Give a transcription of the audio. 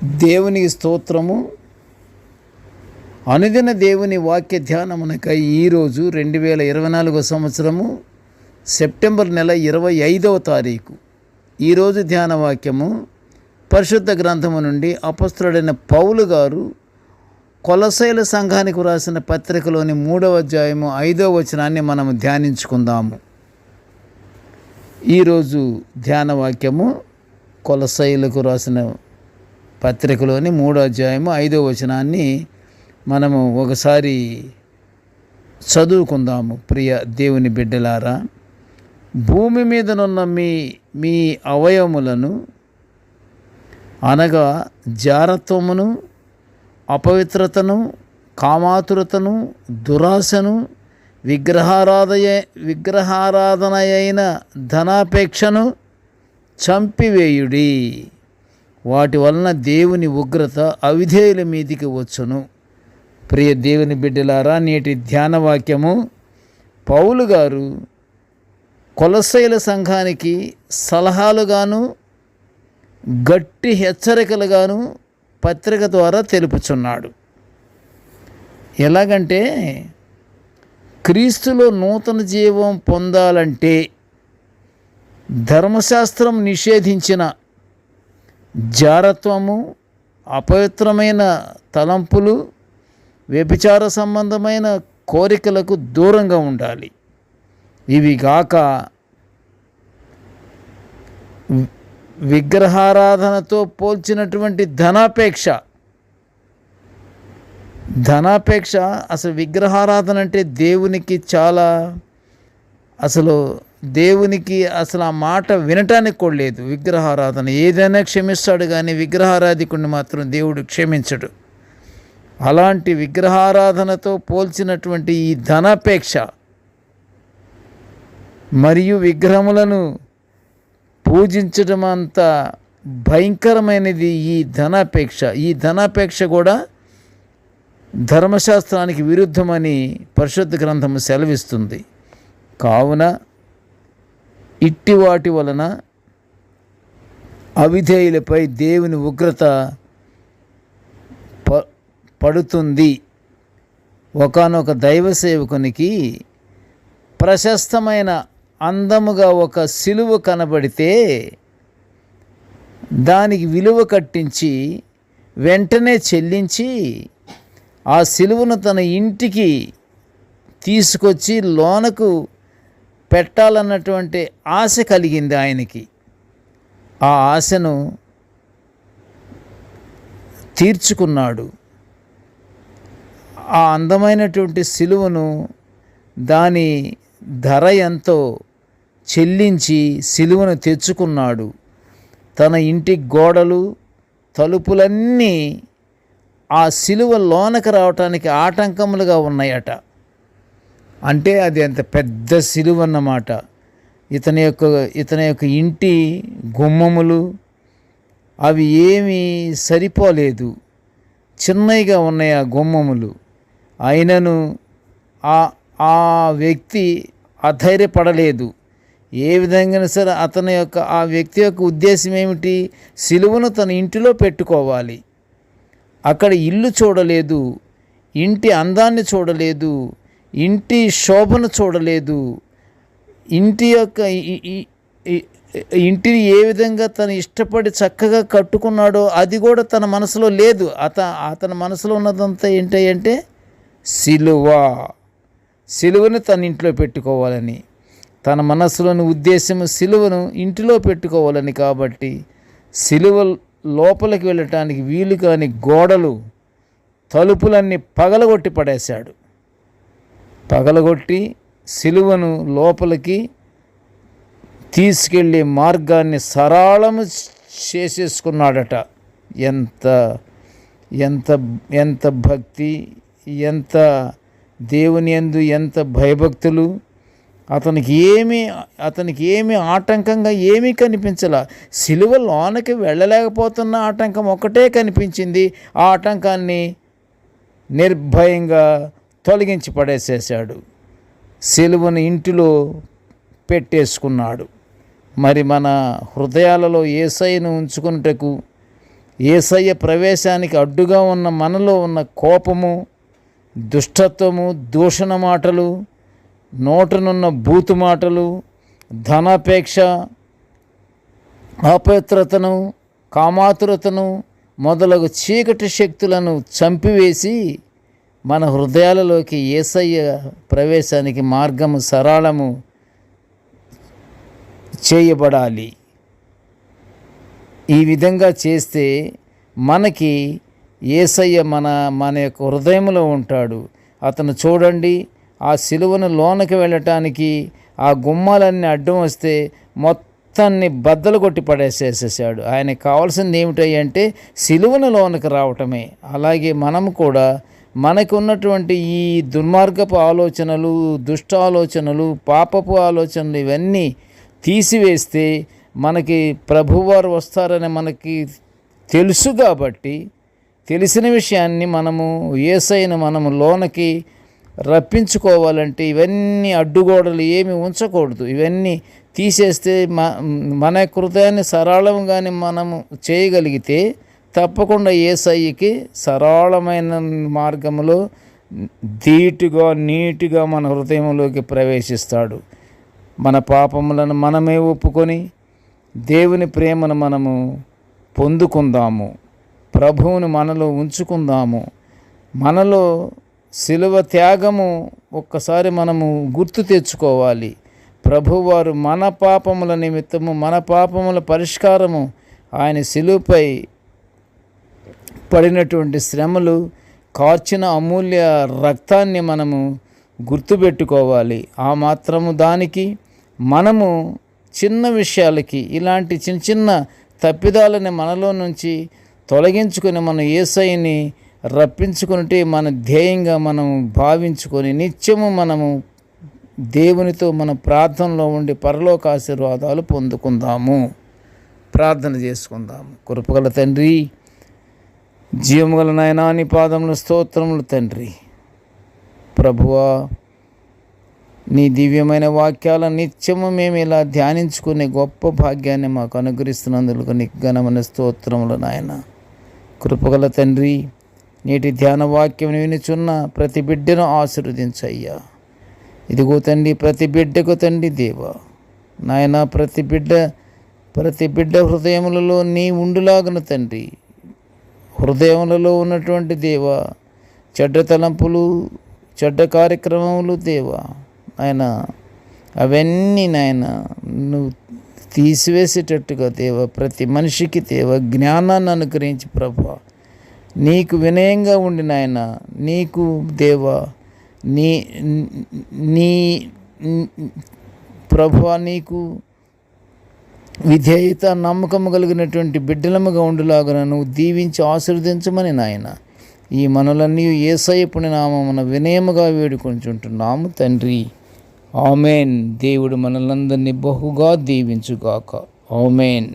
దేవునికి స్తోత్రము. అనుదిన దేవుని వాక్య ధ్యానమునకై ఈరోజు 2024 సంవత్సరము సెప్టెంబర్ నెల 25వ తారీఖు. ఈరోజు ధ్యాన వాక్యము పరిశుద్ధ గ్రంథము నుండి అపొస్తలుడైన పౌలు గారు కొలొస్సీల సంఘానికి వ్రాసిన పత్రికలోని 3వ అధ్యాయము 5వ వచనాన్ని మనము ధ్యానించుకుందాము. ఈరోజు ధ్యాన వాక్యము కొలొస్సీలకు రాసిన పత్రికలోని 3వ అధ్యాయము 5వ వచనాన్ని మనము ఒకసారి చదువుకుందాము. ప్రియ దేవుని బిడ్డలారా, భూమి మీదనున్న మీ అవయవములను అనగా జారత్వమును, అపవిత్రతను, కామాతురతను, దురాశను, విగ్రహారాధనయైన ధనాపేక్షను చంపివేయుడి. వాటి వలన దేవుని ఉగ్రత అవిధేయుల మీదికి వచ్చును. ప్రియ దేవుని బిడ్డలారా, నేటి ధ్యాన వాక్యము పౌలు గారు కొలొస్సీల సంఘానికి సలహాలుగాను గట్టి హెచ్చరికలుగాను పత్రిక ద్వారా తెలుపుచున్నాడు. ఎలాగంటే, క్రీస్తులో నూతన జీవం పొందాలంటే ధర్మశాస్త్రం నిషేధించిన జారత్వము, అపవిత్రమైన తలంపులు, వ్యభిచార సంబంధమైన కోరికలకు దూరంగా ఉండాలి. ఇవి గాక విగ్రహారాధనతో పోల్చినటువంటి ధనాపేక్ష అసలు విగ్రహారాధన అంటే దేవునికి ఆ మాట వినటానికి కూడా లేదు. విగ్రహారాధన ఏదైనా క్షమిస్తాడు, కానీ విగ్రహారాధికుడిని మాత్రం దేవుడు క్షమించడు. అలాంటి విగ్రహారాధనతో పోల్చినటువంటి ఈ ధనాపేక్ష మరియు విగ్రహములను పూజించడం అంత భయంకరమైనది ఈ ధనాపేక్ష కూడా ధర్మశాస్త్రానికి విరుద్ధమని పరిశుద్ధ గ్రంథము సెలవిస్తుంది. కావున ఇట్టి వాటి వలన అవిధేయులపై దేవుని ఉగ్రత పడుతుంది. ఒకానొక దైవ సేవకునికి ప్రశస్తమైన అందముగా ఒక సిలువ కనబడితే దానికి విలువ కట్టించి వెంటనే చెల్లించి ఆ సిలువను తన ఇంటికి తీసుకొచ్చి లోనకు పెట్టాలన్నటువంటి ఆశ కలిగింది ఆయనకి. ఆ ఆశను తీర్చుకున్నాడు. ఆ అందమైనటువంటి సిలువను దాని ధర ఎంతో చెల్లించి సిలువను తెచ్చుకున్నాడు. తన ఇంటి గోడలు, తలుపులన్నీ ఆ సిలువ లోనకు రావటానికి ఆటంకములుగా ఉన్నాయట. అంటే అది అంత పెద్ద సిలువ అన్నమాట. ఇతని యొక్క ఇంటి గుమ్మములు అవి ఏమీ సరిపోలేదు, చిన్నగా ఉన్నాయి ఆ గుమ్మములు. అయినను ఆ వ్యక్తి అధైర్యపడలేదు. ఏ విధంగా సరే ఆ వ్యక్తి యొక్క ఉద్దేశం ఏమిటి? సిలువను తన ఇంటిలో పెట్టుకోవాలి. అక్కడ ఇల్లు చూడలేదు, ఇంటి అందాన్ని చూడలేదు, ఇంటి శోభను చూడలేదు. ఇంటిని ఏ విధంగా తను ఇష్టపడి చక్కగా కట్టుకున్నాడో అది కూడా తన మనసులో లేదు. అతని మనసులో ఉన్నదంతా ఏంటంటే సిలువను తన ఇంట్లో పెట్టుకోవాలని. తన మనసులోని ఉద్దేశం సిలువను ఇంటిలో పెట్టుకోవాలని. కాబట్టి సిలువ లోపలికి వెళ్ళటానికి వీలు కాని గోడలు, తలుపులన్నీ పగలగొట్టి సిలువను లోపలికి తీసుకెళ్ళే మార్గాన్ని సరళము చేసేసుకున్నాడట. ఎంత భక్తి, ఎంత దేవుని యందు ఎంత భయభక్తులు! అతనికి ఏమీ ఆటంకంగా ఏమీ కనిపించలా. సిలువ లోనకి వెళ్ళలేకపోతున్న ఆటంకం ఒకటే కనిపించింది. ఆ ఆటంకాన్ని నిర్భయంగా తొలగించి పడేసేసాడు. సిలువను ఇంటిలో పెట్టేసుకున్నాడు. మరి మన హృదయాలలో యేసయ్యను ఉంచుకొనుటకు యేసయ్య ప్రవేశానికి అడ్డుగా ఉన్న మనలో ఉన్న కోపము, దుష్టత్వము, దూషణ మాటలు, నోటనున్న బూతు మాటలు, ధనాపేక్ష, అపవిత్రతను, కామాతురతను మొదలగు చీకటి శక్తులను చంపివేసి మన హృదయాలలోకి యేసయ్య ప్రవేశానికి మార్గము సరళము చేయబడాలి. ఈ విధంగా చేస్తే మనకి యేసయ్య మన యొక్క హృదయంలో ఉంటాడు. అతను చూడండి, ఆ సిలువను లోనకి వెళ్ళటానికి ఆ గుమ్మాలన్నీ అడ్డం వస్తే మొత్తాన్ని బద్దలు కొట్టి పడేసేసేసాడు. ఆయనకు కావాల్సింది ఏమిటంటే సిలువను లోనకి రావటమే. అలాగే మనం కూడా మనకు ఉన్నటువంటి ఈ దుర్మార్గపు ఆలోచనలు, దుష్ట ఆలోచనలు, పాపపు ఆలోచనలు ఇవన్నీ తీసివేస్తే మనకి ప్రభువారు వస్తారని మనకి తెలుసు. కాబట్టి తెలిసిన విషయాన్ని మనము యేసయ్యను మనము లోనకి రప్పించుకోవాలంటే ఇవన్నీ అడ్డుగోడలు ఏమి ఉంచకూడదు. ఇవన్నీ తీసేస్తే మన హృదయాన్ని సరళంగానే మనము చేయగలిగితే తప్పకుండా యేసయ్యకి సరళమైన మార్గంలో ధీటుగా నీటుగా మన హృదయంలోకి ప్రవేశిస్తాడు. మన పాపములను మనమే ఒప్పుకొని దేవుని ప్రేమను మనము పొందుకుందాము. ప్రభువుని మనలో ఉంచుకుందాము. మనలో శిలువ త్యాగము ఒక్కసారి మనము గుర్తు తెచ్చుకోవాలి. ప్రభువారు మన పాపముల నిమిత్తము, మన పాపముల పరిష్కారము ఆయన శిలువపై పడినటువంటి శ్రమలు, కార్చిన అమూల్య రక్తాన్ని మనము గుర్తుపెట్టుకోవాలి. ఆ మాత్రము దానికి మనము చిన్న విషయాలకి, ఇలాంటి చిన్న చిన్న తప్పిదాలని మనలో నుంచి తొలగించుకొని మన యేసయ్యని రప్పించుకుంటే మన ధ్యేయంగా మనం భావించుకొని నిత్యము మనము దేవునితో మన ప్రార్థనలో ఉండి పరలోక ఆశీర్వాదాలు పొందుకుందాము. ప్రార్థన చేసుకుందాము. కృపగల తండ్రి, జీవముగల నాయనా, నీ పాదముల స్తోత్రములు తండ్రి. ప్రభువా, నీ దివ్యమైన వాక్యాల నిత్యము మేము ఇలా ధ్యానించుకునే గొప్ప భాగ్యాన్ని మాకు అనుగ్రహిస్తున్నందుకు నీకు ఘనమైన స్తోత్రములు నాయన. కృపగల తండ్రి, నేటి ధ్యాన వాక్యం వినుచున్న ప్రతి బిడ్డను ఆశీర్వదించయ్యా. ఇదిగో తండ్రి, ప్రతి బిడ్డకు తండ్రి దేవా నాయన, ప్రతి బిడ్డ హృదయములలో నీ ఉండులాగను తండ్రి. హృదయములలో ఉన్నటువంటి దేవా చెడ్డ తలంపులు, చెడ్డ కార్యక్రమములు దేవా ఆయన అవన్నీ నాయన నువ్వు తీసివేసేటట్టుగా దేవా ప్రతి మనిషికి దేవా జ్ఞానాన్ని అనుగ్రహించి ప్రభువా నీకు వినయంగా ఉండి నాయన, నీకు దేవా నీ ప్రభువా నీకు విధేయత, నమ్మకము కలిగినటువంటి బిడ్డలముగా ఉండులాగా నువ్వు దీవించి ఆశీర్వదించమని నాయన ఈ మనలన్నీ యేసయ్య పుణ్యనామమున వినయముగా వేడుకొంచుంటున్నాము తండ్రి. ఆమేన్. దేవుడు మనలందరినీ బహుగా దీవించుగాక. ఆమేన్.